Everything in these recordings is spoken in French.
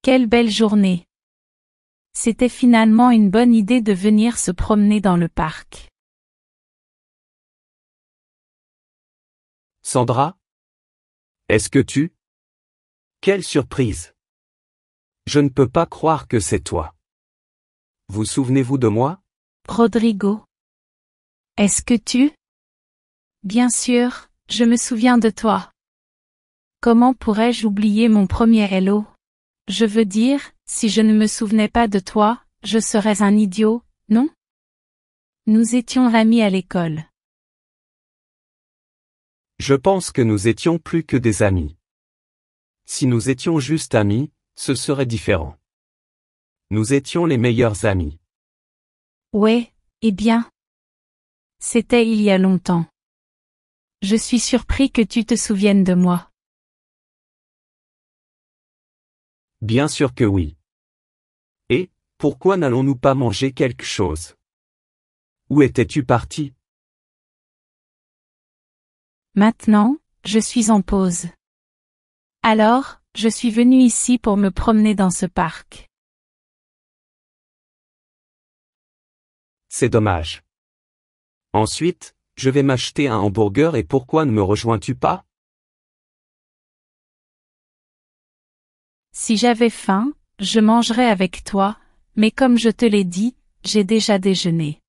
Quelle belle journée! C'était finalement une bonne idée de venir se promener dans le parc. Sandra? Est-ce que tu? Quelle surprise! Je ne peux pas croire que c'est toi. Vous souvenez-vous de moi? Rodrigo. Est-ce que tu? Bien sûr, je me souviens de toi. Comment pourrais-je oublier mon premier hello? Je veux dire, si je ne me souvenais pas de toi, je serais un idiot, non? Nous étions amis à l'école. Je pense que nous étions plus que des amis. Si nous étions juste amis, ce serait différent. Nous étions les meilleurs amis. Ouais, eh bien. C'était il y a longtemps. Je suis surpris que tu te souviennes de moi. Bien sûr que oui. Et, pourquoi n'allons-nous pas manger quelque chose? Où étais-tu parti? Maintenant, je suis en pause. Alors, je suis venu ici pour me promener dans ce parc. C'est dommage. Ensuite, je vais m'acheter un hamburger et pourquoi ne me rejoins-tu pas? Si j'avais faim, je mangerais avec toi, mais comme je te l'ai dit, j'ai déjà déjeuné.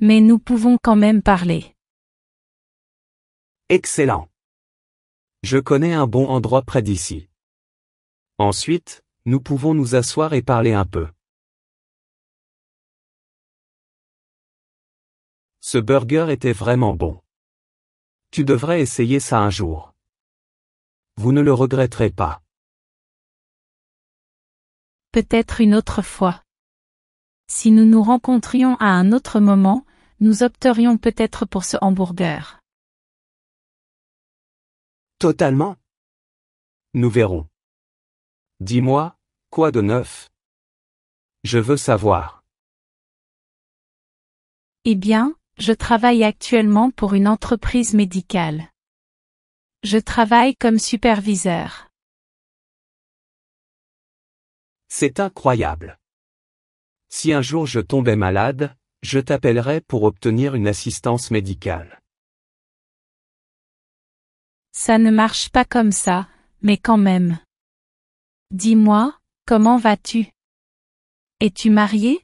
Mais nous pouvons quand même parler. Excellent. Je connais un bon endroit près d'ici. Ensuite, nous pouvons nous asseoir et parler un peu. Ce burger était vraiment bon. Tu devrais essayer ça un jour. Vous ne le regretterez pas. Peut-être une autre fois. Si nous nous rencontrions à un autre moment, nous opterions peut-être pour ce hamburger. Totalement. Nous verrons. Dis-moi, quoi de neuf? Je veux savoir. Eh bien, je travaille actuellement pour une entreprise médicale. Je travaille comme superviseur. C'est incroyable. Si un jour je tombais malade, je t'appellerais pour obtenir une assistance médicale. Ça ne marche pas comme ça, mais quand même. Dis-moi, comment vas-tu? Es-tu marié?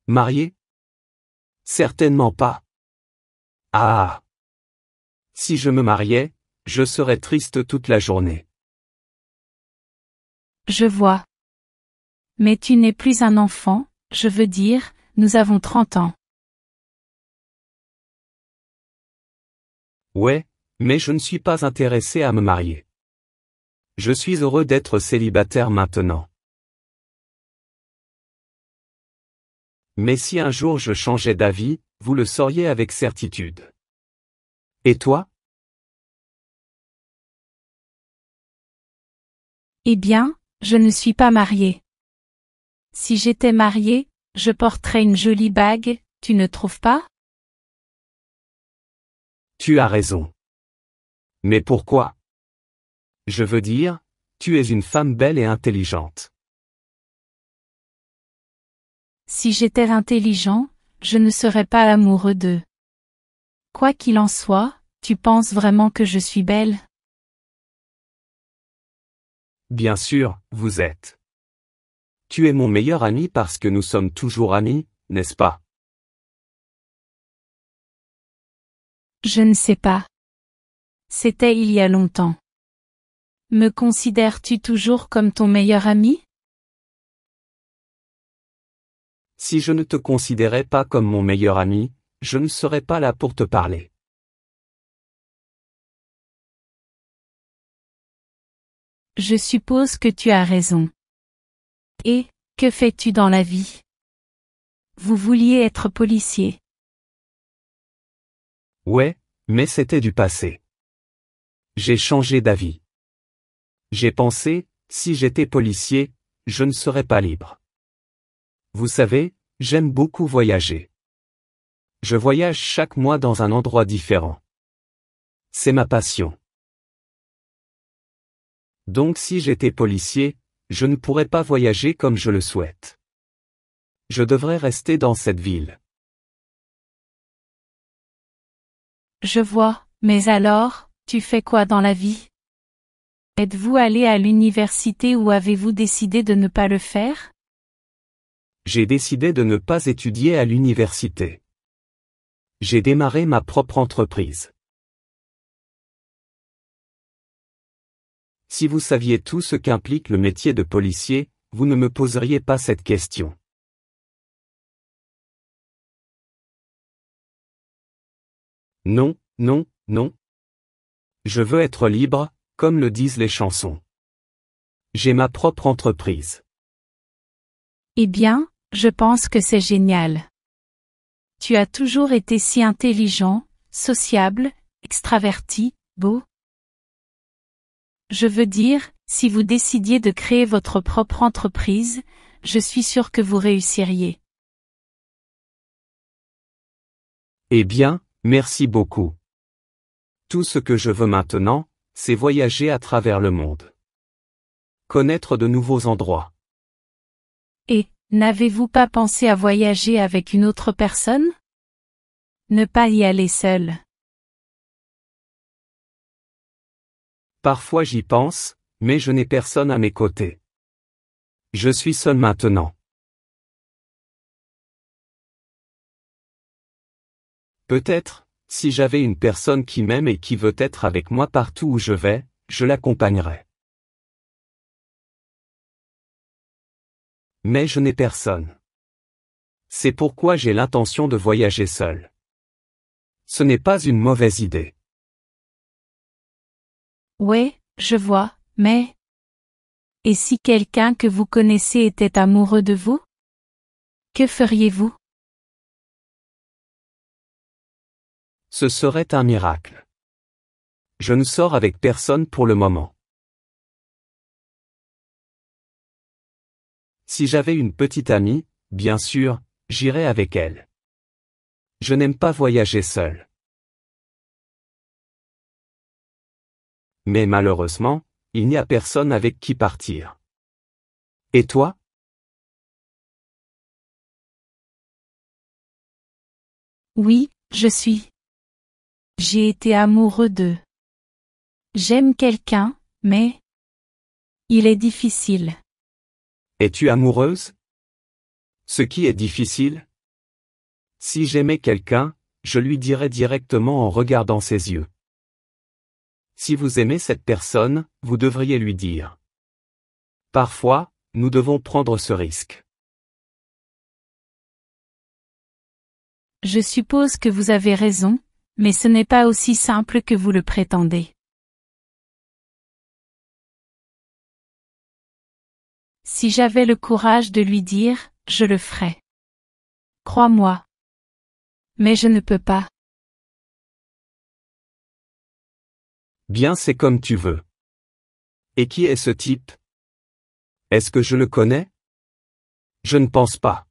Marié? Certainement pas. Ah! Si je me mariais, je serais triste toute la journée. Je vois. Mais tu n'es plus un enfant, je veux dire, nous avons 30 ans. Ouais, mais je ne suis pas intéressé à me marier. Je suis heureux d'être célibataire maintenant. Mais si un jour je changeais d'avis, vous le sauriez avec certitude. Et toi? Eh bien, je ne suis pas mariée. Si j'étais mariée, je porterais une jolie bague, tu ne trouves pas? Tu as raison. Mais pourquoi? Je veux dire, tu es une femme belle et intelligente. Si j'étais intelligent, je ne serais pas amoureux d'eux. Quoi qu'il en soit, tu penses vraiment que je suis belle? Bien sûr, vous êtes. Tu es mon meilleur ami parce que nous sommes toujours amis, n'est-ce pas? Je ne sais pas. C'était il y a longtemps. Me considères-tu toujours comme ton meilleur ami? Si je ne te considérais pas comme mon meilleur ami, je ne serais pas là pour te parler. Je suppose que tu as raison. Et, que fais-tu dans la vie? Vous vouliez être policier. Ouais, mais c'était du passé. J'ai changé d'avis. J'ai pensé, si j'étais policier, je ne serais pas libre. Vous savez, j'aime beaucoup voyager. Je voyage chaque mois dans un endroit différent. C'est ma passion. Donc si j'étais policier, je ne pourrais pas voyager comme je le souhaite. Je devrais rester dans cette ville. Je vois, mais alors, tu fais quoi dans la vie? Êtes-vous allé à l'université ou avez-vous décidé de ne pas le faire? J'ai décidé de ne pas étudier à l'université. J'ai démarré ma propre entreprise. Si vous saviez tout ce qu'implique le métier de policier, vous ne me poseriez pas cette question. Non, non, non. Je veux être libre, comme le disent les chansons. J'ai ma propre entreprise. Eh bien, je pense que c'est génial. Tu as toujours été si intelligent, sociable, extraverti, beau. Je veux dire, si vous décidiez de créer votre propre entreprise, je suis sûr que vous réussiriez. Eh bien, merci beaucoup. Tout ce que je veux maintenant, c'est voyager à travers le monde. Connaître de nouveaux endroits. Et, n'avez-vous pas pensé à voyager avec une autre personne? Ne pas y aller seul. Parfois j'y pense, mais je n'ai personne à mes côtés. Je suis seul maintenant. Peut-être, si j'avais une personne qui m'aime et qui veut être avec moi partout où je vais, je l'accompagnerais. Mais je n'ai personne. C'est pourquoi j'ai l'intention de voyager seul. Ce n'est pas une mauvaise idée. Ouais, je vois, mais... Et si quelqu'un que vous connaissez était amoureux de vous? Que feriez-vous? Ce serait un miracle. Je ne sors avec personne pour le moment. Si j'avais une petite amie, bien sûr, j'irais avec elle. Je n'aime pas voyager seul. Mais malheureusement, il n'y a personne avec qui partir. Et toi? Oui, je suis. J'ai été amoureux de... J'aime quelqu'un, mais... Il est difficile. Es-tu amoureuse? Ce qui est difficile? Si j'aimais quelqu'un, je lui dirais directement en regardant ses yeux. Si vous aimez cette personne, vous devriez lui dire. Parfois, nous devons prendre ce risque. Je suppose que vous avez raison, mais ce n'est pas aussi simple que vous le prétendez. Si j'avais le courage de lui dire, je le ferais. Crois-moi. Mais je ne peux pas. Bien, c'est comme tu veux. Et qui est ce type? Est-ce que je le connais? Je ne pense pas.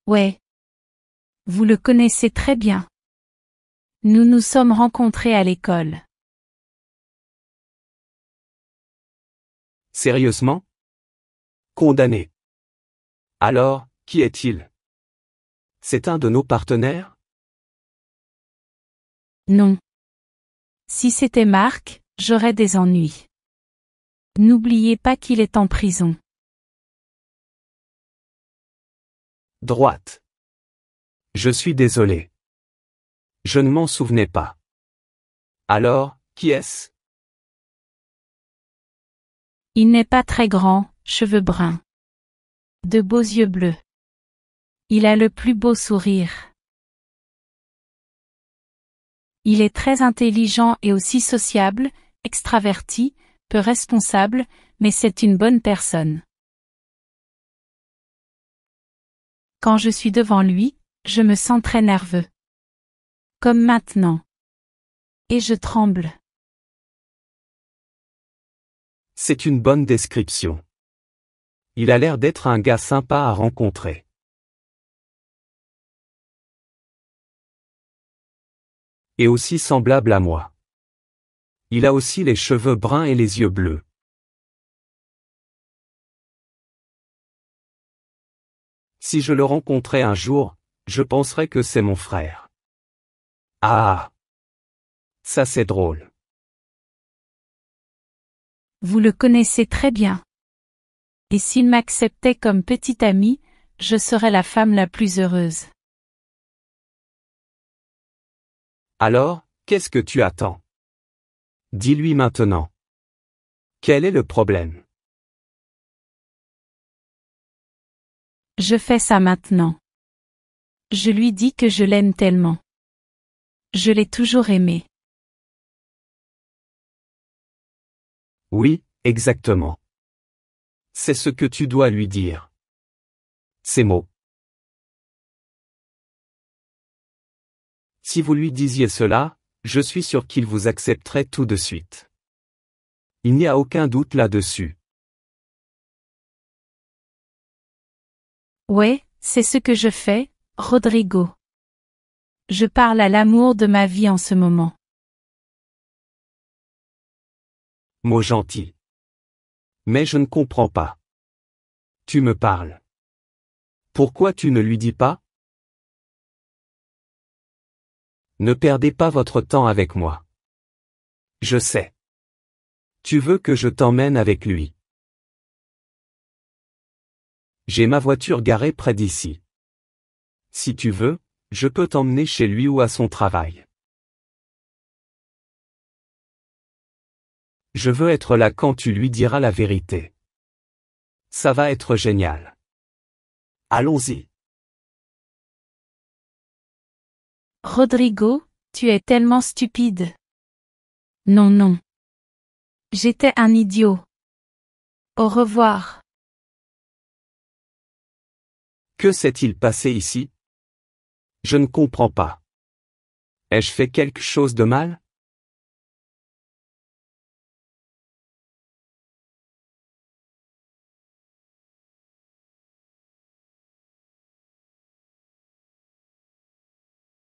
Ouais. Vous le connaissez très bien. Nous nous sommes rencontrés à l'école. Sérieusement? Condamné. Alors, qui est-il? C'est un de nos partenaires? Non. Si c'était Marc, j'aurais des ennuis. N'oubliez pas qu'il est en prison. Droite. Je suis désolé. Je ne m'en souvenais pas. Alors, qui est-ce? Il n'est pas très grand, cheveux bruns. De beaux yeux bleus. Il a le plus beau sourire. Il est très intelligent et aussi sociable, extraverti, peu responsable, mais c'est une bonne personne. Quand je suis devant lui, je me sens très nerveux. Comme maintenant. Et je tremble. C'est une bonne description. Il a l'air d'être un gars sympa à rencontrer. Et aussi semblable à moi. Il a aussi les cheveux bruns et les yeux bleus. Si je le rencontrais un jour, je penserais que c'est mon frère. Ah! Ça c'est drôle. Vous le connaissez très bien. Et s'il m'acceptait comme petite amie, je serais la femme la plus heureuse. Alors, qu'est-ce que tu attends? Dis-lui maintenant. Quel est le problème? Je fais ça maintenant. Je lui dis que je l'aime tellement. Je l'ai toujours aimé. Oui, exactement. C'est ce que tu dois lui dire. Ces mots. Si vous lui disiez cela, je suis sûr qu'il vous accepterait tout de suite. Il n'y a aucun doute là-dessus. Ouais, c'est ce que je fais, Rodrigo. Je parle à l'amour de ma vie en ce moment. Mot gentil. Mais je ne comprends pas. Tu me parles. Pourquoi tu ne lui dis pas? Ne perdez pas votre temps avec moi. Je sais. Tu veux que je t'emmène avec lui. J'ai ma voiture garée près d'ici. Si tu veux, je peux t'emmener chez lui ou à son travail. Je veux être là quand tu lui diras la vérité. Ça va être génial. Allons-y. Rodrigo, tu es tellement stupide. Non, non. J'étais un idiot. Au revoir. Que s'est-il passé ici? Je ne comprends pas. Ai-je fait quelque chose de mal?